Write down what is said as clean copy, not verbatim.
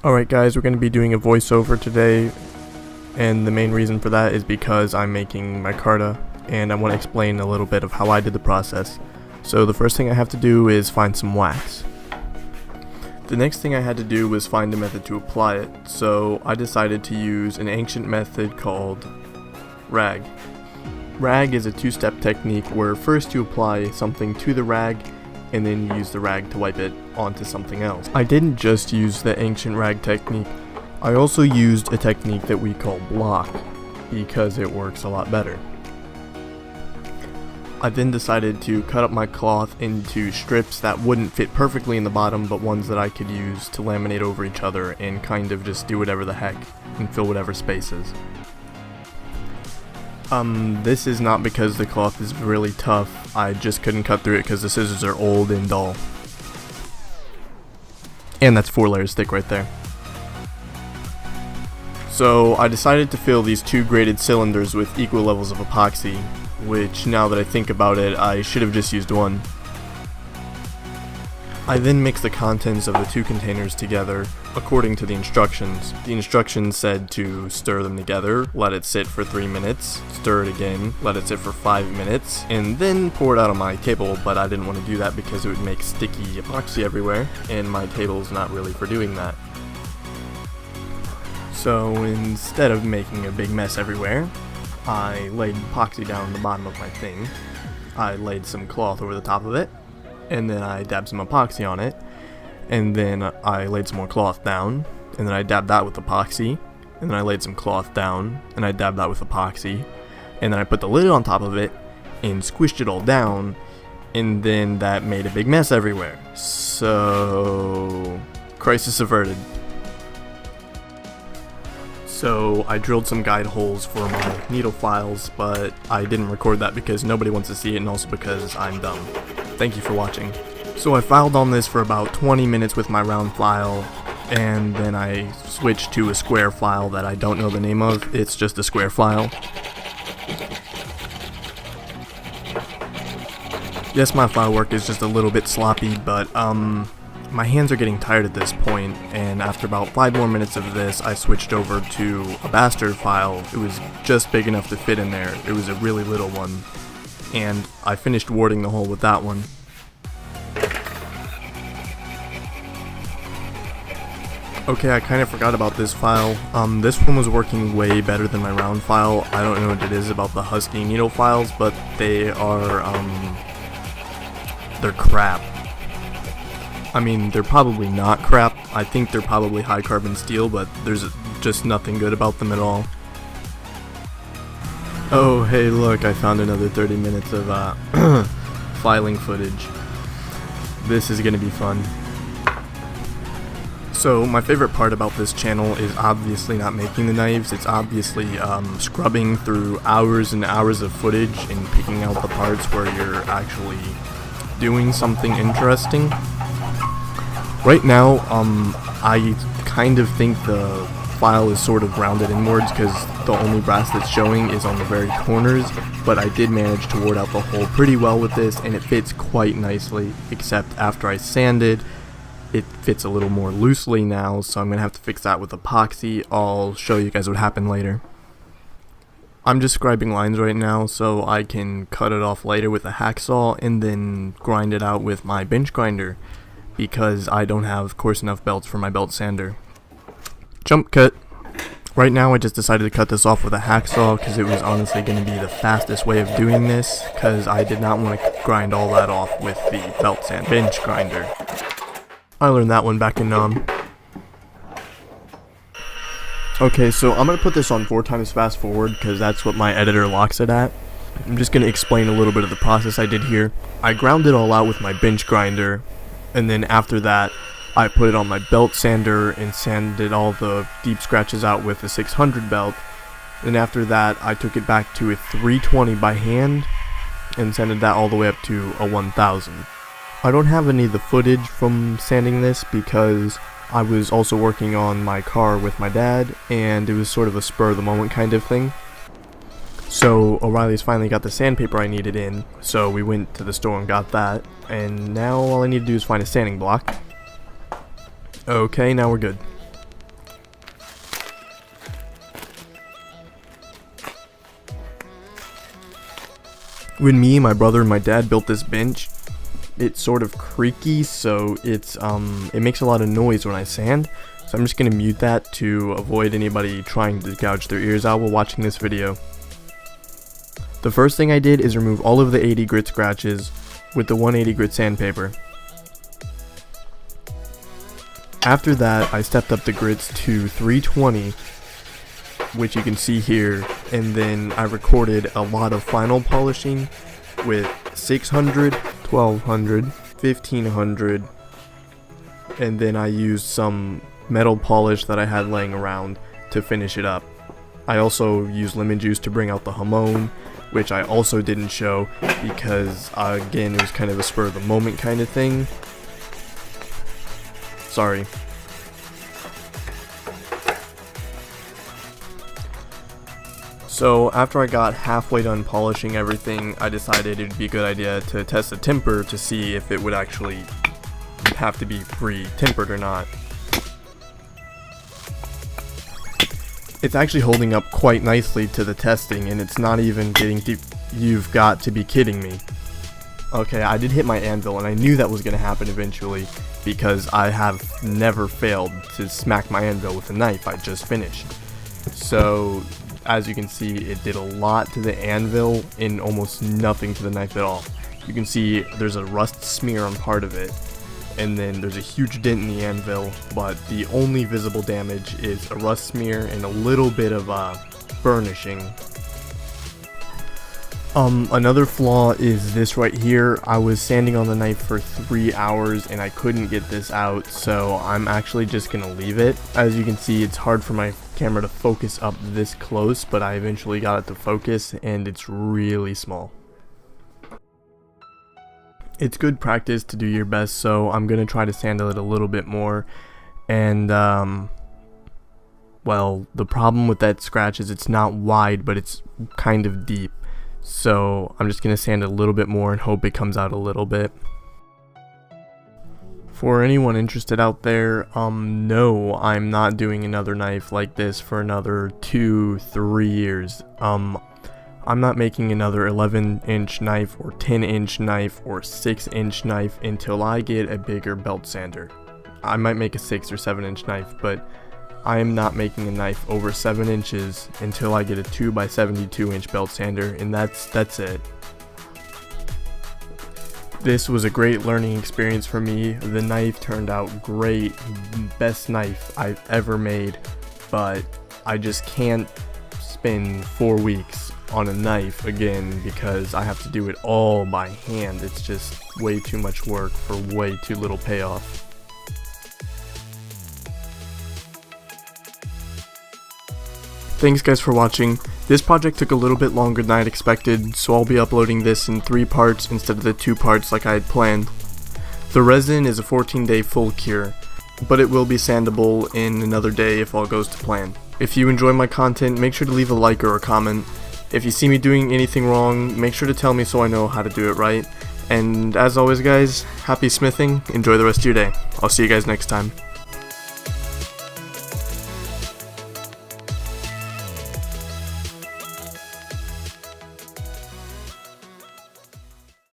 Alright guys, we're going to be doing a voiceover today, and the main reason for that is because I'm making micarta, and I want to explain a little bit of how I did the process. So the first thing I have to do is find some wax. The next thing I had to do was find a method to apply it, so I decided to use an ancient method called rag. Rag is a two-step technique where first you apply something to the rag, and then you use the rag to wipe it onto something else. I didn't just use the ancient rag technique, I also used a technique that we call block, because it works a lot better. I then decided to cut up my cloth into strips that wouldn't fit perfectly in the bottom, but ones that I could use to laminate over each other and kind of just do whatever the heck and fill whatever spaces. This is not because the cloth is really tough, I just couldn't cut through it because the scissors are old and dull. And that's 4 layers thick right there. So I decided to fill these 2 graded cylinders with equal levels of epoxy, which now that I think about it, I should have just used one. I then mixed the contents of the 2 containers together according to the instructions. The instructions said to stir them together, let it sit for 3 minutes, stir it again, let it sit for 5 minutes, and then pour it out on my table, but I didn't want to do that because it would make sticky epoxy everywhere, and my table's not really for doing that. So instead of making a big mess everywhere, I laid epoxy down the bottom of my thing, I laid some cloth over the top of it, and then I dabbed some epoxy on it, and then I laid some more cloth down, and then I dabbed that with epoxy, and then I laid some cloth down, and I dabbed that with epoxy, and then I put the lid on top of it, and squished it all down, and then that made a big mess everywhere. So, crisis averted. So I drilled some guide holes for my needle files, but I didn't record that because nobody wants to see it and also because I'm dumb. Thank you for watching. So I filed on this for about 20 minutes with my round file, and then I switched to a square file that I don't know the name of. It's just a square file. Yes, my file work is just a little bit sloppy, but my hands are getting tired at this point, and after about 5 more minutes of this, I switched over to a bastard file. It was just big enough to fit in there. It was a really little one, and I finished warding the hole with that one. Okay, I kind of forgot about this file. This one was working way better than my round file. I don't know what it is about the husky needle files, but they are, they're crap. I mean, they're probably not crap. I think they're probably high carbon steel, but there's just nothing good about them at all. Oh, hey look, I found another 30 minutes of filing footage. This is gonna be fun. So, my favorite part about this channel is obviously not making the knives, it's obviously scrubbing through hours and hours of footage and picking out the parts where you're actually doing something interesting. Right now, I kind of think the file is sort of rounded inwards because the only brass that's showing is on the very corners, but I did manage to ward out the hole pretty well with this, and it fits quite nicely, except after I sanded, it fits a little more loosely now, so I'm going to have to fix that with epoxy. I'll show you guys what happened later. I'm just scribing lines right now so I can cut it off later with a hacksaw and then grind it out with my bench grinder, because I don't have coarse enough belts for my belt sander. Jump cut. Right now I just decided to cut this off with a hacksaw because it was honestly going to be the fastest way of doing this, because I did not want to grind all that off with the belt sand bench grinder. I learned that one back in Nam. Okay, so I'm going to put this on 4 times fast forward because that's what my editor locks it at. I'm just going to explain a little bit of the process I did here. I ground it all out with my bench grinder, and then after that I put it on my belt sander and sanded all the deep scratches out with a 600 belt. Then after that I took it back to a 320 by hand and sanded that all the way up to a 1000. I don't have any of the footage from sanding this because I was also working on my car with my dad, and it was sort of a spur of the moment kind of thing. So O'Reilly's finally got the sandpaper I needed in, so we went to the store and got that, and now all I need to do is find a sanding block. Okay, now we're good. When me, my brother, and my dad built this bench, it's sort of creaky, so it makes a lot of noise when I sand. So I'm just gonna mute that to avoid anybody trying to gouge their ears out while watching this video. The first thing I did is remove all of the 80 grit scratches with the 180 grit sandpaper. After that, I stepped up the grits to 320, which you can see here, and then I recorded a lot of final polishing with 600, 1200, 1500, and then I used some metal polish that I had laying around to finish it up. I also used lemon juice to bring out the hamon, which I also didn't show because again, it was kind of a spur of the moment kind of thing. Sorry. So after I got halfway done polishing everything, I decided it'd be a good idea to test the temper to see if it would actually have to be re-tempered or not. It's actually holding up quite nicely to the testing, and it's not even getting deep. You've got to be kidding me. Okay, I did hit my anvil, and I knew that was going to happen eventually because I have never failed to smack my anvil with a knife I just finished. So, as you can see, it did a lot to the anvil and almost nothing to the knife at all. You can see there's a rust smear on part of it, and then there's a huge dent in the anvil, but the only visible damage is a rust smear and a little bit of burnishing. Another flaw is this right here. I was sanding on the knife for 3 hours and I couldn't get this out, so I'm actually just gonna leave it. As you can see, it's hard for my camera to focus up this close, but I eventually got it to focus and it's really small. It's good practice to do your best, so I'm gonna try to sand it a little bit more. And well, the problem with that scratch is it's not wide, but it's kind of deep. So I'm just gonna sand it a little bit more and hope it comes out a little bit. For anyone interested out there, no, I'm not doing another knife like this for another 2-3 years. I'm not making another 11-inch knife or 10-inch knife or 6-inch knife until I get a bigger belt sander. I might make a 6 or 7-inch knife, but I am not making a knife over 7 inches until I get a 2x72-inch belt sander, and that's it. This was a great learning experience for me. The knife turned out great, best knife I've ever made, but I just can't spend 4 weeks on a knife again because I have to do it all by hand. It's just way too much work for way too little payoff. Thanks guys for watching. This project took a little bit longer than I'd expected, so I'll be uploading this in 3 parts instead of the 2 parts like I had planned. The resin is a 14-day full cure, but it will be sandable in another day if all goes to plan. If you enjoy my content, make sure to leave a like or a comment. If you see me doing anything wrong, make sure to tell me so I know how to do it right. And as always guys, happy smithing, enjoy the rest of your day. I'll see you guys next time.